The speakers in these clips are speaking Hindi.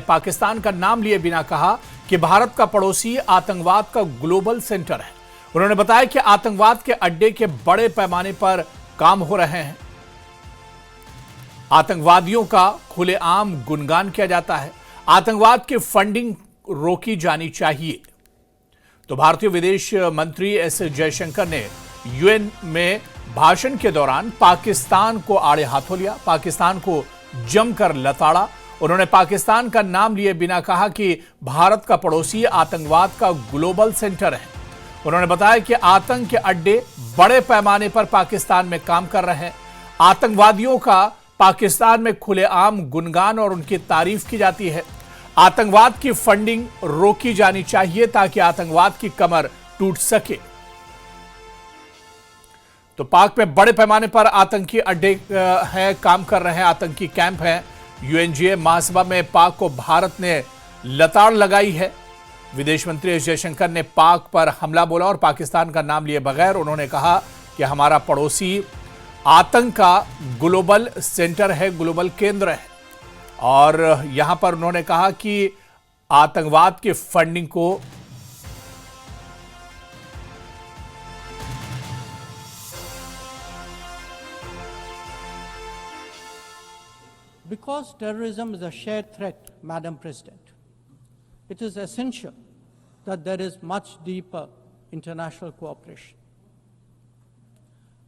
पाकिस्तान का नाम लिए बिना कहा कि भारत का पड़ोसी आतंकवाद का ग्लोबल सेंटर है। उन्होंने बताया कि आतंकवाद के अड्डे के बड़े पैमाने पर काम हो रहे हैं। आतंकवादियों का खुलेआम गुणगान किया जाता है। आतंकवाद की फंडिंग रोकी जानी चाहिए। तो भारतीय विदेश मंत्री एस जयशंकर ने यूएन में भाषण के दौरान पाकिस्तान को आड़े हाथों लिया, पाकिस्तान को जमकर लताड़ा। उन्होंने पाकिस्तान का नाम लिए बिना कहा कि भारत का पड़ोसी आतंकवाद का ग्लोबल सेंटर है। उन्होंने बताया कि आतंक के अड्डे बड़े पैमाने पर पाकिस्तान में काम कर रहे हैं। आतंकवादियों का पाकिस्तान में खुलेआम गुणगान और उनकी तारीफ की जाती है। आतंकवाद की फंडिंग रोकी जानी चाहिए ताकि आतंकवाद की कमर टूट सके। तो पाक में बड़े पैमाने पर आतंकी अड्डे हैं, काम कर रहे हैं, आतंकी कैंप हैं। यूएनजीए महासभा में पाक को भारत ने लताड़ लगाई है। विदेश मंत्री एस जयशंकर ने पाक पर हमला बोला और पाकिस्तान का नाम लिए बगैर उन्होंने कहा कि हमारा पड़ोसी आतंक का ग्लोबल सेंटर है, ग्लोबल केंद्र है। और यहां पर उन्होंने कहा कि आतंकवाद की फंडिंग को Because terrorism is a shared threat, Madam President, it is essential that there is much deeper international cooperation.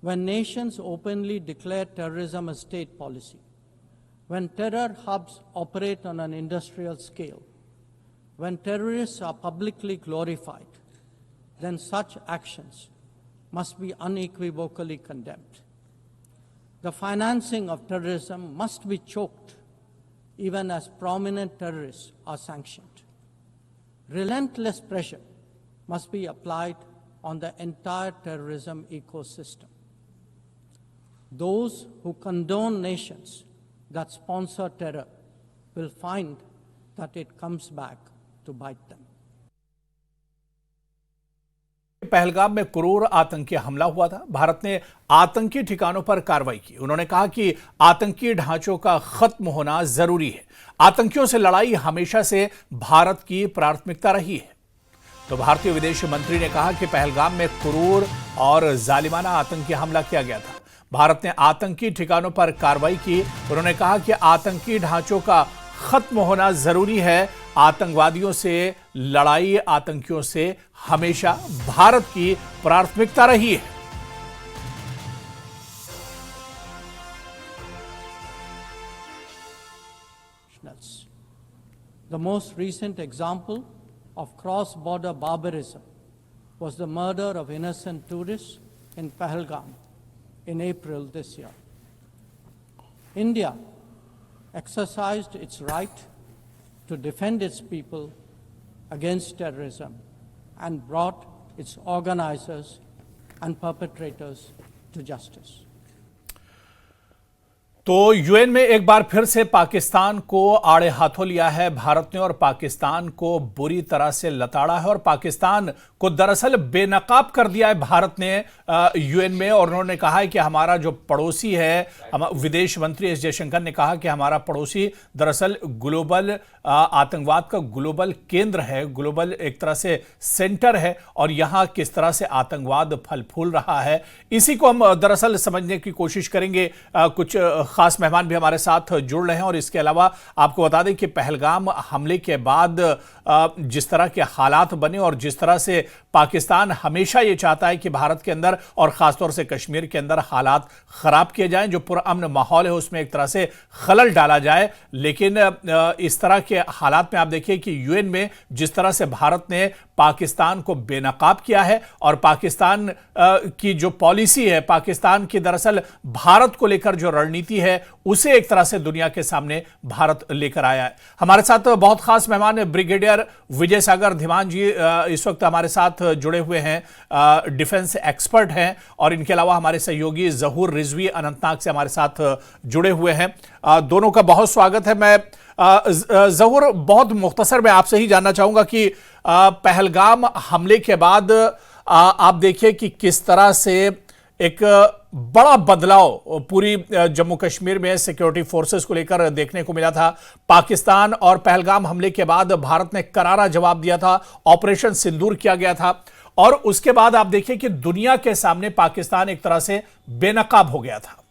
When nations openly declare terrorism a state policy, when terror hubs operate on an industrial scale, when terrorists are publicly glorified, then such actions must be unequivocally condemned. The financing of terrorism must be choked, even as prominent terrorists are sanctioned. Relentless pressure must be applied on the entire terrorism ecosystem. Those who condone nations that sponsor terror will find that it comes back to bite them. Pahalgam में क्रूर आतंकी हमला हुआ था। भारत ने आतंकी ठिकानों पर कार्रवाई की। उन्होंने कहा कि आतंकी ढांचों का खत्म होना जरूरी है। आतंकियों से लड़ाई हमेशा से भारत की प्राथमिकता रही है। तो भारतीय विदेश मंत्री ने कहा कि पहलगाम में क्रूर और जालिमाना आतंकी हमला किया गया था। भारत ने आतंकी ठिकानों पर कार्रवाई की। उन्होंने कहा कि आतंकी ढांचों का खत्म होना जरूरी है। आतंकवादियों से लड़ाई आतंकियों से हमेशा भारत की प्राथमिकता रही है। The most recent example of cross-border barbarism was the murder of innocent tourists in Pahalgam in April this year. India exercised its right to defend its people against terrorism and brought its organizers and perpetrators to justice. तो यूएन में एक बार फिर से पाकिस्तान को आड़े हाथों लिया है भारत ने और पाकिस्तान को बुरी तरह से लताड़ा है और पाकिस्तान को दरअसल बेनकाब कर दिया है भारत ने यूएन में। और उन्होंने कहा है कि हमारा जो पड़ोसी है, विदेश मंत्री एस जयशंकर ने कहा कि हमारा पड़ोसी दरअसल ग्लोबल आतंकवाद का ग्लोबल केंद्र है, ग्लोबल एक तरह से सेंटर है और यहां किस तरह से आतंकवाद फल फूल रहा है, इसी को हम दरअसल समझने की कोशिश करेंगे। कुछ खास मेहमान भी हमारे साथ जुड़ रहे हैं और इसके अलावा आपको बता दें कि पहलगाम हमले के बाद जिस तरह के हालात बने और जिस तरह से पाकिस्तान हमेशा ये चाहता है कि भारत के अंदर और खासतौर से कश्मीर के अंदर हालात खराब किए जाएं, जो पुरअमन माहौल है उसमें एक तरह से खलल डाला जाए। लेकिन इस तरह के हालात में आप देखिए कि यूएन में जिस तरह से भारत ने पाकिस्तान को बेनकाब किया है और पाकिस्तान की जो पॉलिसी है, पाकिस्तान की दरअसल भारत को लेकर जो रणनीति है उसे एक तरह से दुनिया के सामने भारत लेकर आया है। हमारे साथ बहुत खास मेहमान ब्रिगेडियर विजय सागर धीमान जी इस वक्त हमारे साथ जुड़े हुए हैं, डिफेंस एक्सपर्ट हैं और इनके अलावा हमारे सहयोगी जहूर रिजवी अनंतनाग से हमारे साथ जुड़े हुए हैं। दोनों का बहुत स्वागत है। मैं जहूर बहुत मुख्तसर में आपसे ही जानना चाहूंगा कि पहलगाम हमले के बाद आप देखिए कि किस तरह से एक बड़ा बदलाव पूरी जम्मू कश्मीर में सिक्योरिटी फोर्सेस को लेकर देखने को मिला था। पाकिस्तान और पहलगाम हमले के बाद भारत ने करारा जवाब दिया था, ऑपरेशन सिंदूर किया गया था और उसके बाद आप देखिए कि दुनिया के सामने पाकिस्तान एक तरह से बेनकाब हो गया था।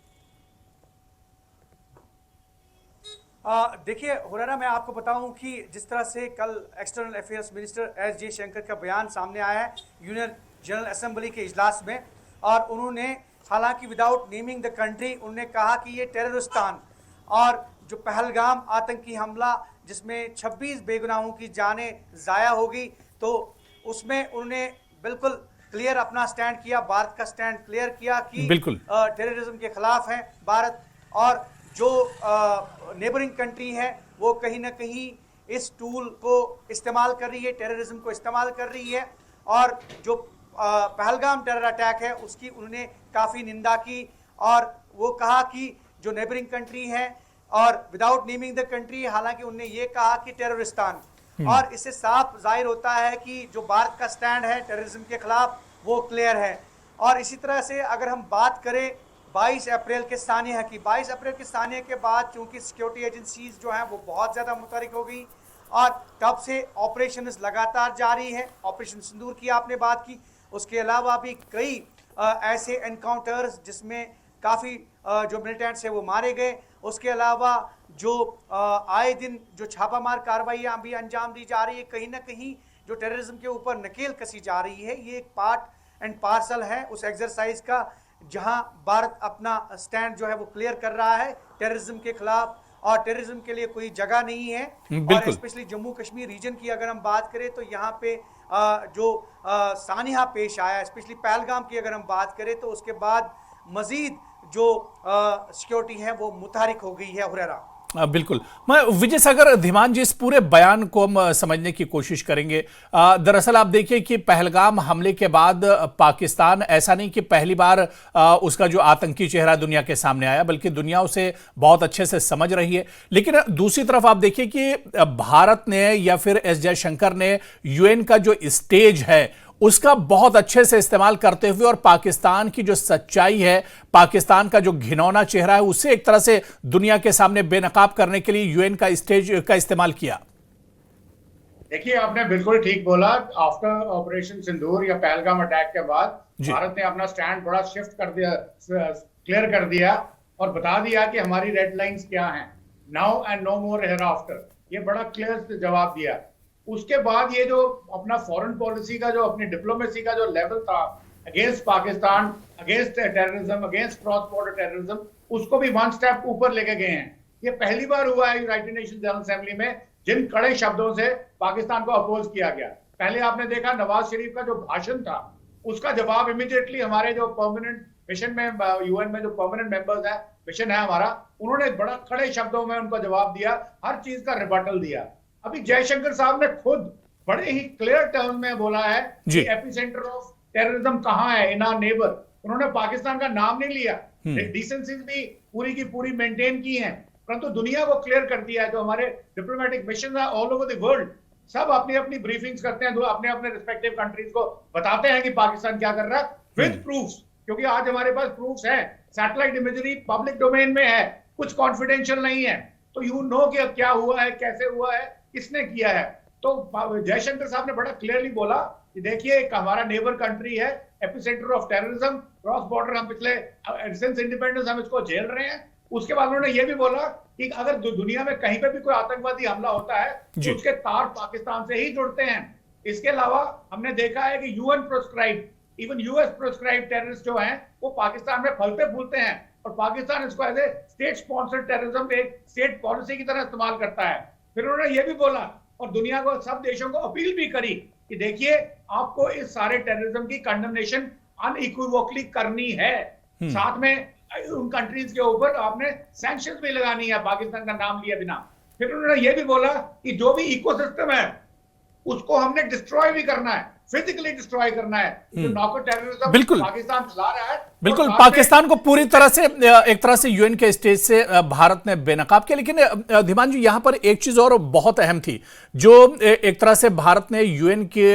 देखिए हुरैरा, मैं आपको बताऊं कि जिस तरह से कल external affairs minister S Jaishankar का बयान सामने आया है यूनियन जनरल असेंबली के इजलास में, और उन्होंने हालांकि विदाउट नेमिंग द कंट्री उन्होंने कहा कि ये टेररिस्तान और जो पहलगाम आतंकी हमला जिसमें 26 बेगुनाहों की जानें ज़ाया होगी, तो उसमें उन्होंने बिल्कुल क्लियर अपना स्टैंड किया, भारत का स्टैंड क्लियर किया कि बिल्कुल टेररिज्म के खिलाफ है भारत, और जो नेबरिंग कंट्री है वो कहीं ना कहीं इस टूल को इस्तेमाल कर रही है, टेररिज्म को इस्तेमाल कर रही है, और जो पहलगाम टेरर अटैक है उसकी उन्होंने काफ़ी निंदा की, और वो कहा कि जो नेबरिंग कंट्री है और विदाउट नेमिंग द कंट्री, हालांकि उन्होंने ये कहा कि टेररिस्तान, और इससे साफ जाहिर होता है कि जो भारत का स्टैंड है टेररिज्म के खिलाफ वो क्लियर है। और इसी तरह से अगर हम बात करें 22 अप्रैल के सानिया की, 22 अप्रैल के सानिया के बाद चूंकि सिक्योरिटी एजेंसीज जो हैं वो बहुत ज़्यादा मुतहरिक हो गई और तब से ऑपरेशन लगातार जारी है। ऑपरेशन सिंदूर की आपने बात की, उसके अलावा भी कई ऐसे एनकाउंटर्स जिसमें काफ़ी जो मिलिटेंट्स है वो मारे गए, उसके अलावा जो आए दिन जो छापामार कार्रवाइयाँ भी अंजाम दी जा रही है, कहीं ना कहीं जो टेररिज्म के ऊपर नकेल कसी जा रही है, ये एक पार्ट एंड पार्सल है उस एक्सरसाइज का जहां भारत अपना स्टैंड जो है वो क्लियर कर रहा है टेररिज्म के खिलाफ, और टेररिज्म के लिए कोई जगह नहीं है। और स्पेशली जम्मू कश्मीर रीजन की अगर हम बात करें तो यहाँ पे जो सानिया पेश आया, स्पेशली पहलगाम की अगर हम बात करें तो उसके बाद मजीद जो सिक्योरिटी है वो मुतहरिक हो गई है। हुरैरा बिल्कुल, मैं विजय सागर धीमान जी इस पूरे बयान को हम समझने की कोशिश करेंगे। दरअसल आप देखिए कि पहलगाम हमले के बाद पाकिस्तान ऐसा नहीं कि पहली बार उसका जो आतंकी चेहरा दुनिया के सामने आया, बल्कि दुनिया उसे बहुत अच्छे से समझ रही है। लेकिन दूसरी तरफ आप देखिए कि भारत ने या फिर एस जयशंकर ने यूएन का जो स्टेज है उसका बहुत अच्छे से इस्तेमाल करते हुए और पाकिस्तान की जो सच्चाई है, पाकिस्तान का जो घिनौना चेहरा है, उसे एक तरह से दुनिया के सामने बेनकाब करने के लिए यूएन का स्टेज का इस्तेमाल किया। देखिए, आपने बिल्कुल ठीक बोला। आफ्टर ऑपरेशन सिंदूर या पहलगाम अटैक के बाद भारत ने अपना स्टैंड बड़ा शिफ्ट कर दिया, क्लियर कर दिया और बता दिया कि हमारी रेड लाइंस क्या हैं, now and no more hereafter. ये बड़ा क्लियर जवाब दिया। उसके बाद ये जो अपना फॉरेन पॉलिसी का जो अपनी डिप्लोमेसी का जो लेवल था against Pakistan, against terrorism, against cross border terrorism, उसको भी वन स्टेप ऊपर लेके गए हैं। ये पहली बार हुआ है यूनाइटेड नेशन जनरल असेंबली में जिन कड़े शब्दों से पाकिस्तान को अपोज किया गया। पहले आपने देखा नवाज शरीफ का जो भाषण था उसका जवाब इमीडिएटली हमारे जो परमानेंट मिशन में, यूएन में जो परमानेंट मेंबर्स है, मिशन है हमारा, उन्होंने बड़ा कड़े शब्दों में उनका जवाब दिया, हर चीज का रिबटल दिया। अभी जयशंकर साहब ने खुद बड़े ही क्लियर टर्म में बोला है कि एपिसेंटर ऑफ टेररिज्म कहां है, इन आवर नेबर। उन्होंने पाकिस्तान का नाम नहीं लिया, डिसेंसीज भी पूरी की पूरी मेंटेन की हैं, परंतु दुनिया को क्लियर कर दिया है। जो हमारे डिप्लोमेटिक मिशन है ऑल ओवर द वर्ल्ड, सब अपनी अपनी ब्रीफिंग्स करते हैं, अपने अपने रिस्पेक्टिव कंट्रीज को बताते हैं कि पाकिस्तान क्या कर रहा है विद प्रूफ्स, क्योंकि आज हमारे पास प्रूफ्स हैं, सैटेलाइट इमेजरी पब्लिक डोमेन में है, कुछ कॉन्फिडेंशियल नहीं है, तो यू नो कि क्या हुआ है, कैसे हुआ है, किसने किया है। तो जयशंकर साहब ने बड़ा क्लियरली बोला कि देखिए एक हमारा नेबर कंट्री है, epicentre of terrorism, cross border, हम पिछले सिंस इंडिपेंडेंस हम इसको झेल रहे हैं। उसके बाद उन्होंने ये भी बोला कि अगर दुनिया में कहीं पे भी कोई आतंकवादी हमला होता है तो उसके तार पाकिस्तान से ही जुड़ते हैं। इसके अलावा हमने देखा है कि UN proscribe, even US proscribe terrorist जो हैं वो पाकिस्तान में फलते फूलते हैं, और पाकिस्तान इसको as a state sponsored terrorism एक स्टेट पॉलिसी की तरह इस्तेमाल करता है। फिर उन्होंने ये भी बोला और दुनिया को, सब देशों को अपील भी करी कि देखिए आपको इस सारे टेररिज्म की कंडेमनेशन अनइक्विवोकली करनी है, साथ में उन कंट्रीज के ऊपर आपने सैंक्शंस भी लगानी है पाकिस्तान का नाम लिए बिना। फिर उन्होंने ये भी बोला कि जो भी इकोसिस्टम है उसको हमने डिस्ट्रॉय भी करना है, फिजिकली डिस्ट्रॉय करना है। जो नॉको टेररिज्म बिल्कुल पाकिस्तान चला रहा है, बिल्कुल पाकिस्तान को पूरी तरह से एक तरह से यूएन के स्टेज से भारत ने बेनकाब किया। लेकिन धीमान जी, यहां पर एक चीज और बहुत अहम थी, जो एक तरह से भारत ने यूएन के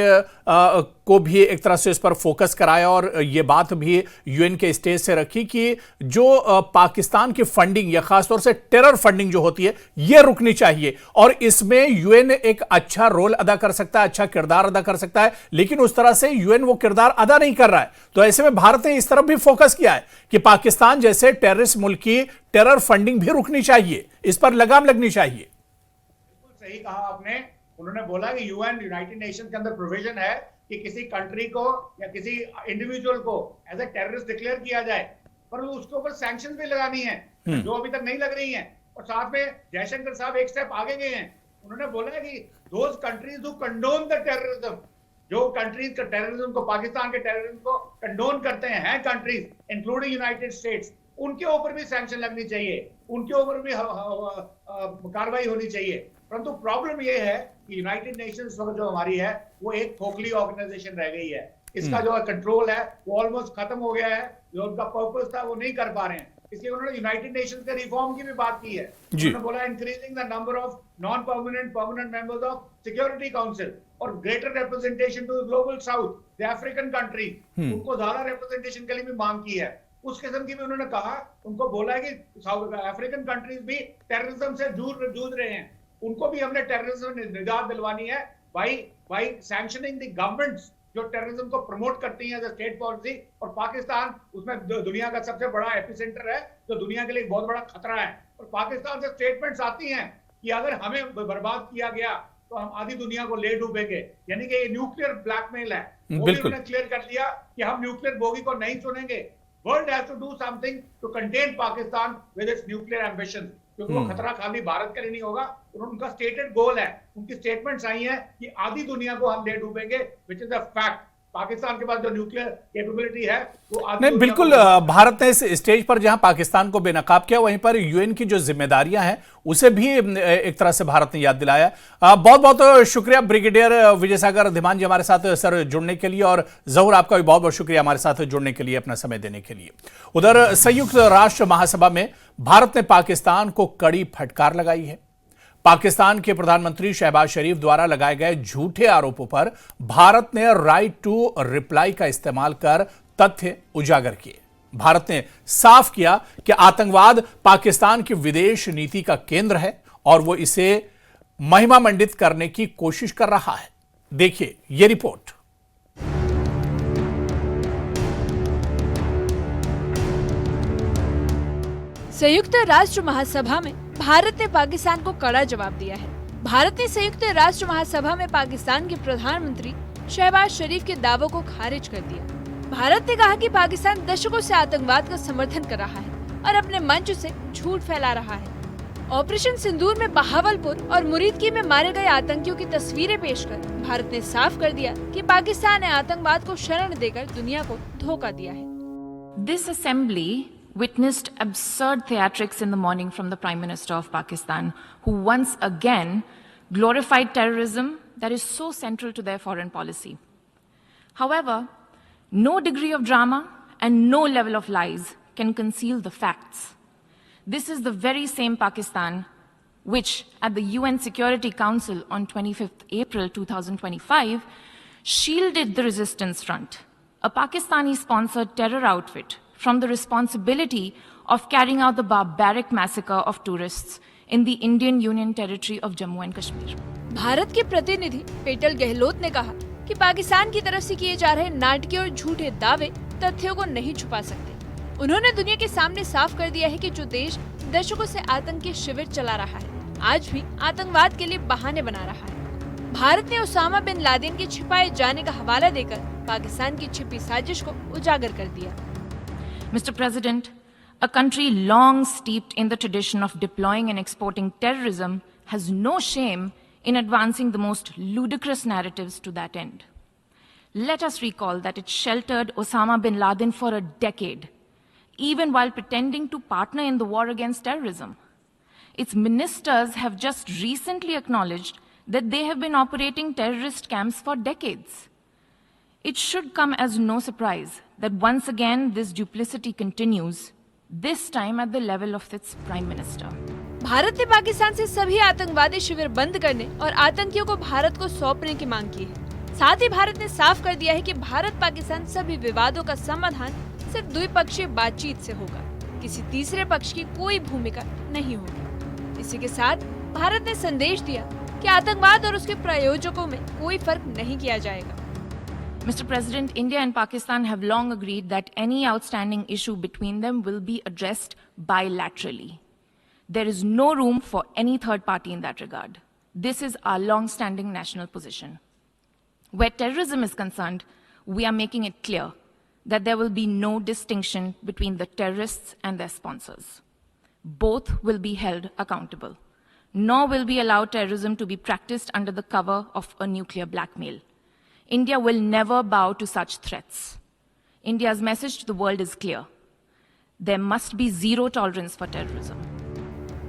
को भी एक तरह से इस पर फोकस कराया और यह बात भी यूएन के स्टेज से रखी कि जो पाकिस्तान की फंडिंग या खासतौर से टेरर फंडिंग जो होती है यह रुकनी चाहिए और इसमें यूएन एक अच्छा रोल अदा कर सकता है, अच्छा किरदार अदा कर सकता है। लेकिन उस तरह से यूएन वो किरदार अदा नहीं कर रहा है। तो ऐसे में भारत ने इस तरफ भी फोकस किया है कि पाकिस्तान जैसे टेररिस्ट मुल्क की टेरर फंडिंग भी रुकनी चाहिए, इस पर लगाम लगनी चाहिए। बिल्कुल सही कहा आपने। उन्होंने बोला कि यूएन यूनाइटेड नेशन के अंदर प्रोविजन है कि किसी कंट्री को या किसी इंडिविजुअल को एज ए टेररिस्ट डिक्लेयर किया जाए, पर उसके ऊपर सैंक्शंस भी लगानी है जो अभी तक नहीं लग रही हैं। और साथ में जयशंकर साहब एक स्टेप आगे गए हैं। उन्होंने बोला है कि those countries who condone the terrorism, जो कंट्रीज का टेररिज्म को, पाकिस्तान के टेररिज्म को कंडोन करते हैं कंट्रीज इंक्लूडिंग यूनाइटेड स्टेट्स, उनके ऊपर भी सैंक्शन लगनी चाहिए, उनके ऊपर भी कार्रवाई होनी चाहिए। परंतु प्रॉब्लम यह है कि यूनाइटेड नेशंस जो हमारी है वो एक खोखली ऑर्गेनाइजेशन रह गई है। इसका जो कंट्रोल है वो ऑलमोस्ट खत्म हो गया है। जो उनका पर्पस था वो नहीं कर पा रहे हैं। इसलिए उन्होंने यूनाइटेड नेशंस के रिफॉर्म की भी बात की है। उन्होंने बोला increasing the number of non permanent permanent members of security council और greater representation to global south, the African country, उनको ज्यादा रिप्रेजेंटेशन के लिए भी मांग की है। उस किस्म की भी उन्होंने कहा, उनको बोला है कि साउथ अफ्रीकन कंट्रीज भी टेररिज्म से जूझ रहे हैं, उनको भी हमने टेररिज्म से निजात दिलवानी है बाई सैंक्शनिंग द गवर्नमेंट्स जो टेररिज्म को प्रमोट करती हैं एज अ स्टेट पॉलिसी। और पाकिस्तान उसमें दुनिया का सबसे बड़ा एपिसेंटर है, जो दुनिया के लिए बहुत बड़ा खतरा है। और पाकिस्तान से स्टेटमेंट्स आती हैं कि अगर हमें बर्बाद किया गया तो हम आधी दुनिया को ले डूबेंगे, यानी कि ये न्यूक्लियर ब्लैकमेल है। वो भी उन्होंने क्लियर कर दिया कि हम न्यूक्लियर बोगी को नहीं चुनेंगे। World has to do something to contain Pakistan with its nuclear ambition, क्योंकि वो खतरा खाली भारत के लिए नहीं होगा। उनका स्टेटेड गोल है, उनकी स्टेटमेंट्स आई हैं कि आधी दुनिया को हम ले डूबेंगे, which is a fact. Pakistan के पास जो न्यूक्लियर कैपेबिलिटी है वो नहीं, बिल्कुल भारत ने इस स्टेज पर जहां पाकिस्तान को बेनकाब किया, वहीं पर यूएन की जो जिम्मेदारियां हैं उसे भी एक तरह से भारत ने याद दिलाया। बहुत बहुत शुक्रिया ब्रिगेडियर विजय सागर धीमान जी हमारे साथ सर जुड़ने के लिए, और जहूर आपका भी बहुत बहुत शुक्रिया हमारे साथ जुड़ने के लिए, अपना समय देने के लिए। उधर संयुक्त राष्ट्र महासभा में भारत ने पाकिस्तान को कड़ी फटकार लगाई है। पाकिस्तान के प्रधानमंत्री शहबाज शरीफ द्वारा लगाए गए झूठे आरोपों पर भारत ने राइट टू रिप्लाई का इस्तेमाल कर तथ्य उजागर किए। भारत ने साफ किया कि आतंकवाद पाकिस्तान की विदेश नीति का केंद्र है और वो इसे महिमा मंडित करने की कोशिश कर रहा है। देखिए ये रिपोर्ट। संयुक्त राष्ट्र महासभा में भारत ने पाकिस्तान को कड़ा जवाब दिया है। भारत ने संयुक्त राष्ट्र महासभा में पाकिस्तान के प्रधानमंत्री शहबाज शरीफ के दावों को खारिज कर दिया। भारत ने कहा कि पाकिस्तान दशकों से आतंकवाद का समर्थन कर रहा है और अपने मंच से झूठ फैला रहा है। ऑपरेशन सिंदूर में बहावलपुर और मुरीदकी में मारे गए आतंकियों की तस्वीरें पेश कर भारत ने साफ कर दिया कि पाकिस्तान ने आतंकवाद को शरण देकर दुनिया को धोखा दिया है। This assembly witnessed absurd theatrics in the morning from the Prime Minister of Pakistan, who once again glorified terrorism that is so central to their foreign policy. However, no degree of drama and no level of lies can conceal the facts. This is the very same Pakistan which, at the UN Security Council on 25th April 2025, shielded the Resistance Front, a Pakistani-sponsored terror outfit, from the responsibility of carrying out the barbaric massacre of tourists in the Indian Union territory of Jammu and Kashmir. Bharat के प्रतिनिधि पेटल गहलोत ने कहा कि पाकिस्तान की तरफ से किए जा रहे नाटकीय और झूठे दावे तथ्यों को नहीं छुपा सकते। उन्होंने दुनिया के सामने साफ कर दिया है कि जो देश दशकों से आतंकी शिविर चला रहा है, आज भी आतंकवाद के लिए बहाने बना रहा है। भारत ने ओसामा बिन लादेन के छिपाए जाने का हवाला देकर पाकिस्तान की छिपी साजिश को उजागर कर दिया। Mr. President, a country long steeped in the tradition of deploying and exporting terrorism has no shame in advancing the most ludicrous narratives to that end. Let us recall that it sheltered Osama bin Laden for a decade, even while pretending to partner in the war against terrorism. Its ministers have just recently acknowledged that they have been operating terrorist camps for decades. It should come as no surprise that once again this duplicity continues, this time at the level of its Prime Minister. Bharat ने पाकिस्तान से सभी आतंकवादी शिविर बंद करने और आतंकियों को भारत को सौंपने की मांग की है। साथ ही भारत ने साफ कर दिया है कि भारत पाकिस्तान सभी विवादों का समाधान सिर्फ द्विपक्षीय बातचीत से होगा, किसी तीसरे पक्ष की कोई भूमिका नहीं होगी। इसी के साथ भारत ने संदेश दिया कि आतंकवाद और उसके प्रायोजकों में कोई फर्क नहीं किया जाएगा। Mr. President, India and Pakistan have long agreed that any outstanding issue between them will be addressed bilaterally. There is no room for any third party in that regard. This is our long-standing national position. Where terrorism is concerned, we are making it clear that there will be no distinction between the terrorists and their sponsors. Both will be held accountable. Nor will we allow terrorism to be practiced under the cover of a nuclear blackmail. India will never bow to such threats. India's message to the world is clear. There must be zero tolerance for terrorism.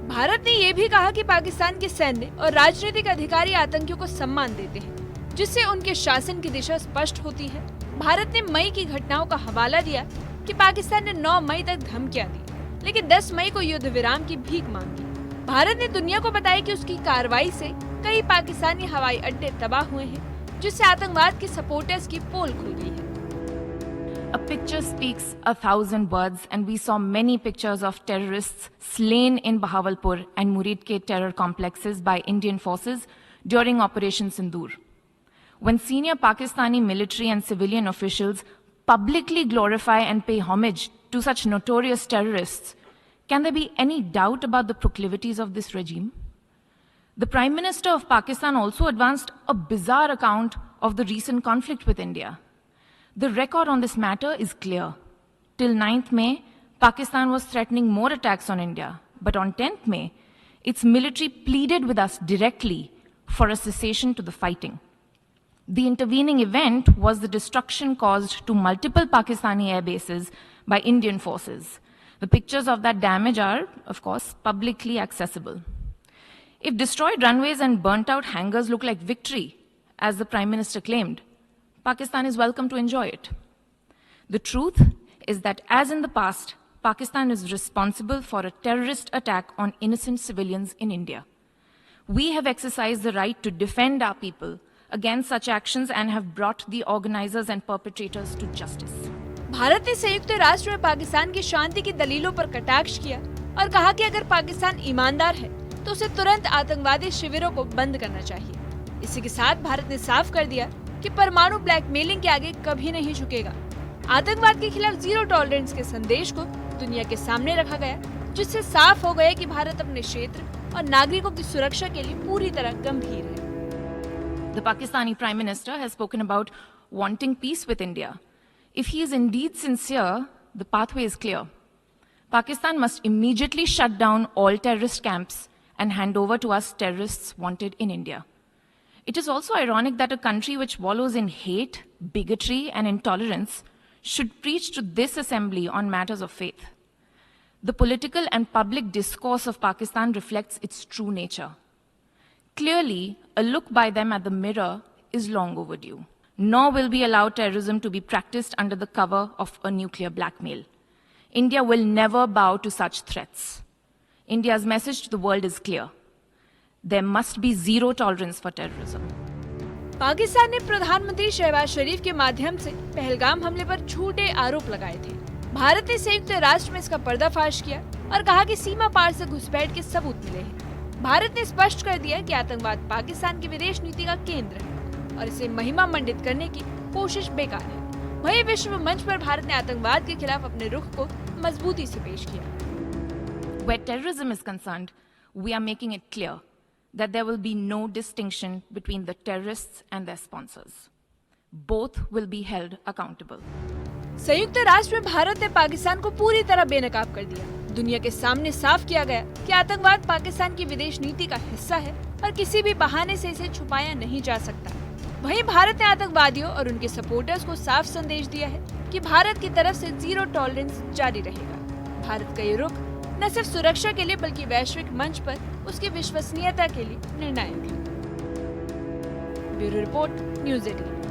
Bharat ने ये भी कहा कि पाकिस्तान के सैन्य और राजनीतिक अधिकारी आतंकियों को सम्मान देते हैं, जिससे उनके शासन की दिशा स्पष्ट होती है। भारत ने मई की घटनाओं का हवाला दिया कि पाकिस्तान ने 9 मई तक धमकियां दी, लेकिन 10 मई को युद्ध विराम की भीख मांगी। भारत ने दुनिया को बताया कि उसकी कार्रवाई से कई पाकिस्तानी हवाई अड्डे तबाह हुए हैं, जिससे आतंकवाद के सपोर्टर्स की पोल खुल गई है। A picture speaks 1,000 words, and we saw many pictures of terrorists slain in Bahawalpur and Murid ke terror complexes by Indian forces during Operation Sindoor. When senior Pakistani military and civilian officials publicly glorify and pay homage to such notorious terrorists, can there be any doubt about the proclivities of this regime? The Prime Minister of Pakistan also advanced a bizarre account of the recent conflict with India. The record on this matter is clear. Till 9th May, Pakistan was threatening more attacks on India. But on 10th May, its military pleaded with us directly for a cessation to the fighting. The intervening event was the destruction caused to multiple Pakistani air bases by Indian forces. The pictures of that damage are, of course, publicly accessible. If destroyed runways and burnt out hangars look like victory, as the Prime Minister claimed, Pakistan is welcome to enjoy it. The truth is that, as in the past, Pakistan is responsible for a terrorist attack on innocent civilians in India. We have exercised the right to defend our people against such actions and have brought the organizers and perpetrators to justice. Bharat ने संयुक्त राष्ट्र में पाकिस्तान की शांति की दलीलों पर कटाक्ष किया और कहा कि अगर पाकिस्तान ईमानदार है तो उसे तुरंत आतंकवादी शिविरों को बंद करना चाहिए। इसी के साथ भारत ने साफ कर दिया कि परमाणु ब्लैकमेलिंग के आगे कभी नहीं झुकेगा। आतंकवाद के खिलाफ जीरो टॉलरेंस के संदेश को दुनिया के सामने रखा गया, जिससे साफ हो गया कि भारत अपने क्षेत्र और नागरिकों की सुरक्षा के लिए पूरी तरह गंभीर है। The Pakistani Prime Minister has spoken about wanting peace with India. If he is indeed sincere, the pathway is clear. Pakistan must immediately shut down all terrorist camps and hand over to us terrorists wanted in India. It is also ironic that a country which wallows in hate, bigotry, and intolerance should preach to this assembly on matters of faith. The political and public discourse of Pakistan reflects its true nature. Clearly, a look by them at the mirror is long overdue. Nor will we allow terrorism to be practiced under the cover of a nuclear blackmail. India will never bow to such threats. India's message to the world is clear. There must be zero tolerance for terrorism. Pakistan ने प्रधानमंत्री शहबाज शरीफ के माध्यम से पहलगाम हमले पर झूठे आरोप लगाए थे। भारत ने संयुक्त राष्ट्र में इसका पर्दाफाश किया और कहा कि सीमा पार से घुसपैठ के सबूत मिले हैं। भारत ने स्पष्ट कर दिया कि आतंकवाद पाकिस्तान की विदेश नीति का केंद्र है और इसे महिमा मंडित करने की कोशिश बेकार है। वहीं विश्व मंच पर भारत ने आतंकवाद के खिलाफ अपने रुख को मजबूती से पेश किया। Where terrorism is concerned, we are making it clear that there will be no distinction between the terrorists and their sponsors. Both will be held accountable. संयुक्त राष्ट्र में भारत ने पाकिस्तान को पूरी तरह बेनकाब कर दिया। दुनिया के सामने साफ किया गया कि आतंकवाद पाकिस्तान की विदेश नीति का हिस्सा है और किसी भी बहाने से इसे छुपाया नहीं जा सकता। वहीं भारत ने आतंकवादियों और उनके सपोर्टर्स को साफ संदेश दिया है कि भारत की तरफ से जीरो टॉलरेंस जारी रहेगा। भारत का ये रुख न सिर्फ सुरक्षा के लिए बल्कि वैश्विक मंच पर उसकी विश्वसनीयता के लिए निर्णायक है। Bureau report, news 18।